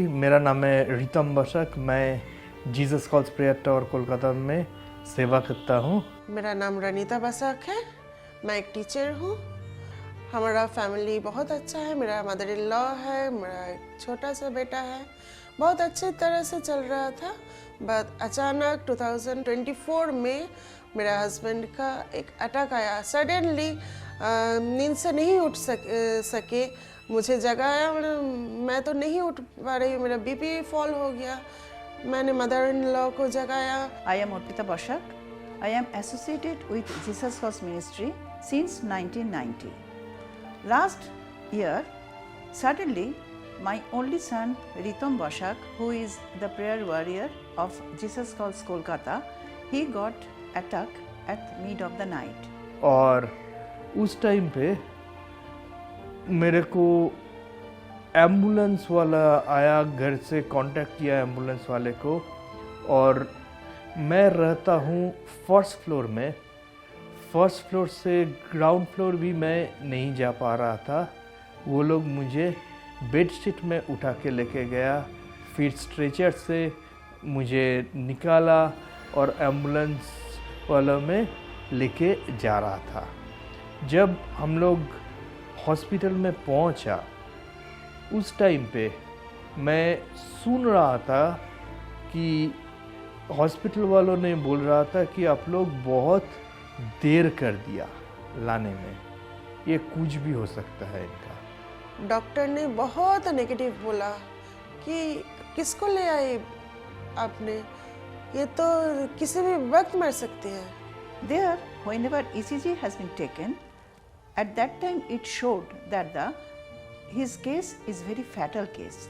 मेरा नाम है रीतम बशक। मैं Jesus calls prayer tower Kolkata में सेवा करता हूँ। मेरा नाम रनीता बसाक है। मैं एक टीचर हूँ। हमारा फैमिली बहुत अच्छा है। मेरा मदर इन लॉ है, मेरा एक छोटा सा बेटा है। बहुत अच्छे तरह से चल रहा था, बट अचानक 2024 में मेरा हस्बैंड का एक अटैक आया। सडनली नींद से नहीं उठ सके। मुझे जगाया, मैं तो नहीं उठ पा रही हूँ। मेरा बीपी फॉल हो गया। मैंने मदर इन लॉ को जगाया। I am Arpita Bashak. I am associated with Jesus First Ministry since 1990. Last year, suddenly, my only son Ritam Bashak, who is the prayer warrior of Jesus Calls Kolkata, he got attack at mid of the night. और उस time पे मेरे को ambulance वाला आया, घर से contact किया एम्बुलेंस वाले को। और मैं रहता हूँ फर्स्ट फ्लोर में। फर्स्ट फ्लोर से ग्राउंड फ्लोर भी मैं नहीं जा पा रहा था। वो लोग मुझे बेडशीट में उठा के लेके गया, फिर स्ट्रेचर से मुझे निकाला और एम्बुलेंस वाला में लेके जा रहा था। जब हम लोग हॉस्पिटल में पहुंचा, उस टाइम पे मैं सुन रहा था कि हॉस्पिटल वालों ने बोल रहा था कि आप लोग बहुत देर कर दिया लाने में, ये कुछ भी हो सकता है इनका। डॉक्टर ने बहुत नेगेटिव बोला कि किसको ले आए आपने, ये तो किसी भी वक्त मर सकते हैं। There, whenever ECG has been taken, at that time it showed that his case is very fatal case,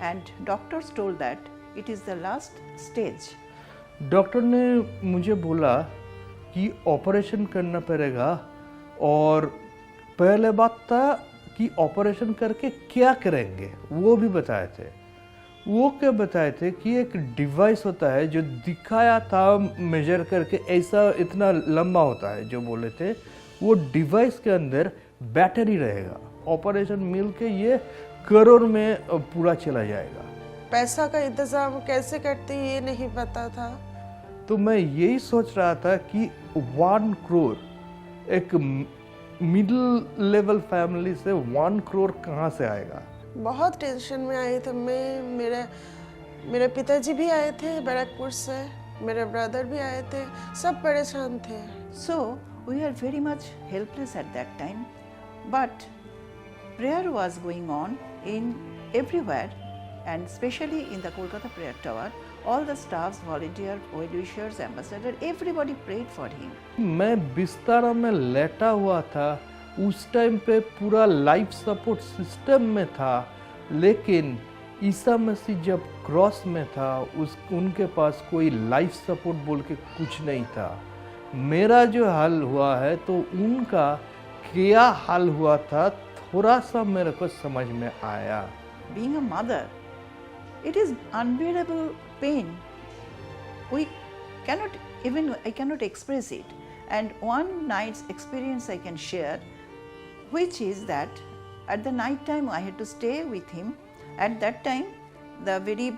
and doctors told that it is the last stage. Doctor ने मुझे बोला कि ऑपरेशन करना पड़ेगा, और पहले बात था कि ऑपरेशन करके क्या करेंगे वो भी बताए थे। वो क्या बताए थे कि एक डिवाइस होता है जो दिखाया था मेजर करके, ऐसा इतना लंबा होता है जो बोले थे। वो डिवाइस के अंदर बैटरी रहेगा, ऑपरेशन मिल के ये करोड़ में पूरा चला जाएगा। पैसा का इंतजाम कैसे करते ये नहीं पता था। तो मैं यही सोच रहा था कि 1 करोड़, एक मिडिल लेवल फैमिली से 1 करोड़ कहाँ से आएगा। बहुत टेंशन में आए थे मैं। मेरे पिताजी भी आए थे बैरकपुर से, मेरे ब्रदर भी आए थे, सब परेशान थे। So, we are very much helpless at that time, but prayer was going on in everywhere, and especially in the Kolkata Prayer Tower. All the staffs, volunteers, well-wishers, ambassadors, everybody prayed for him. मैं बिस्तर में लेटा हुआ था। उस time पे पूरा life support system में था, लेकिन ईसा मसीह जब क्रॉस में था उनके पास कोई लाइफ सपोर्ट बोल के कुछ नहीं था। मेरा जो हाल हुआ है तो उनका क्या हाल हुआ था, थोड़ा सा मेरे को समझ में आया। Being a mother, it is unbearable pain. I cannot express it. And one night's experience I can share, which is that at the night time I had to stay with him. At that time, the very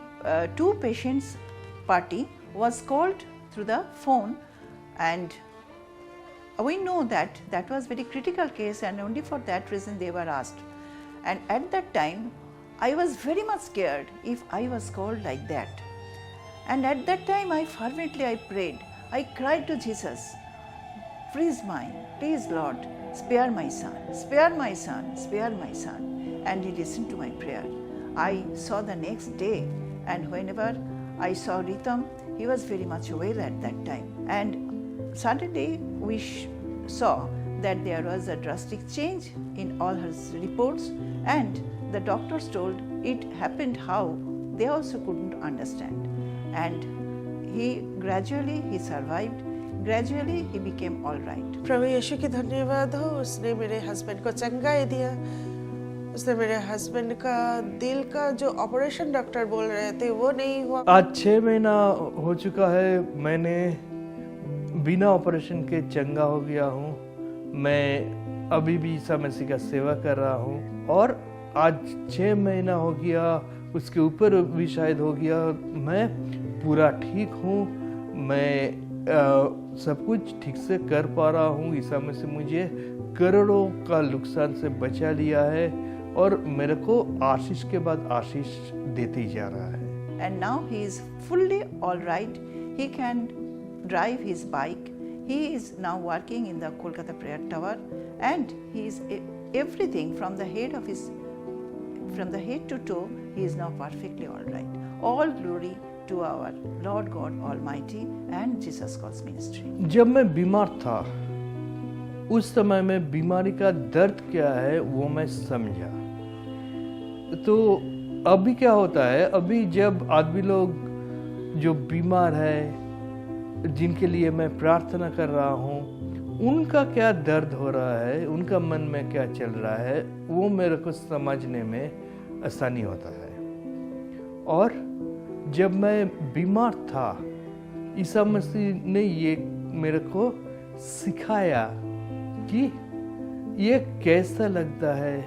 2 patients party was called through the phone, and we know that that was very critical case, and only for that reason they were asked. And at that time, I was very much scared if I was called like that. And at that time, I fervently prayed. I cried to Jesus, please Lord, spare my son, spare my son, spare my son. And he listened to my prayer. I saw the next day, and whenever I saw Ritam, he was very much well at that time. And suddenly we saw that there was a drastic change in all his reports, and the doctors told it happened how they also couldn't understand. And he gradually survived. Gradually he became all right. प्रभु यीशु की धन्यवाद हो, उसने मेरे husband को चंगाई दिया। उसने मेरे हस्बैंड का दिल का जो ऑपरेशन डॉक्टर बोल रहे थे वो नहीं हुआ। आज 6 महीना हो चुका है, मैंने बिना ऑपरेशन के चंगा हो गया हूँ। मैं अभी भी ईसा मसीह का सेवा कर रहा हूँ, और आज 6 महीना हो गया उसके ऊपर भी शायद हो गया। मैं पूरा ठीक हूँ, मैं सब कुछ ठीक से कर पा रहा हूँ। ईसा मसीह मुझे करोड़ों का नुकसान से बचा लिया है और मेरे को आशीष के बाद आशीष देते ही जा रहा है। And now he is fully all right. He can drive his bike. He is now working in the Kolkata Prayer Tower, and he is everything from the head to toe. He is now perfectly all right. All glory to our Lord God Almighty and Jesus God's ministry. जब मैं बीमार था उस समय में बीमारी का दर्द क्या है वो मैं समझा। तो अभी क्या होता है, अभी जब आदमी लोग जो बीमार है, जिनके लिए मैं प्रार्थना कर रहा हूँ, उनका क्या दर्द हो रहा है, उनका मन में क्या चल रहा है, वो मेरे को समझने में आसानी होता है। और जब मैं बीमार था, ईसा मसीह ने ये मेरे को सिखाया कि ये कैसा लगता है,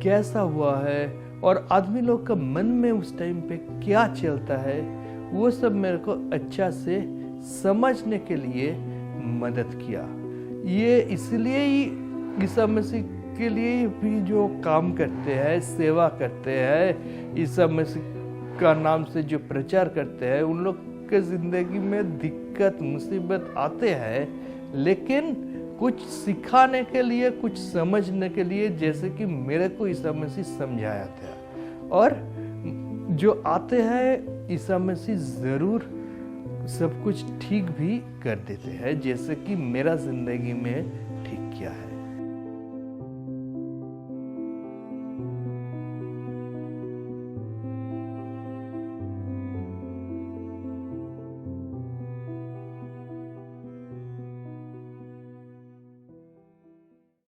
कैसा हुआ है, और आदमी लोग का मन में उस टाइम पे क्या चलता है, वो सब मेरे को अच्छा से समझने के लिए मदद किया। ये इसलिए ही ईसा मसीह के लिए भी जो काम करते हैं, सेवा करते हैं, ईसा मसीह का नाम से जो प्रचार करते हैं, उन लोग के जिंदगी में दिक्कत मुसीबत आते हैं, लेकिन कुछ सिखाने के लिए, कुछ समझने के लिए, जैसे कि मेरे को ईसा मसीह समझाया था। और जो आते हैं ईसा मसीह ज़रूर सब कुछ ठीक भी कर देते हैं, जैसे कि मेरा ज़िंदगी में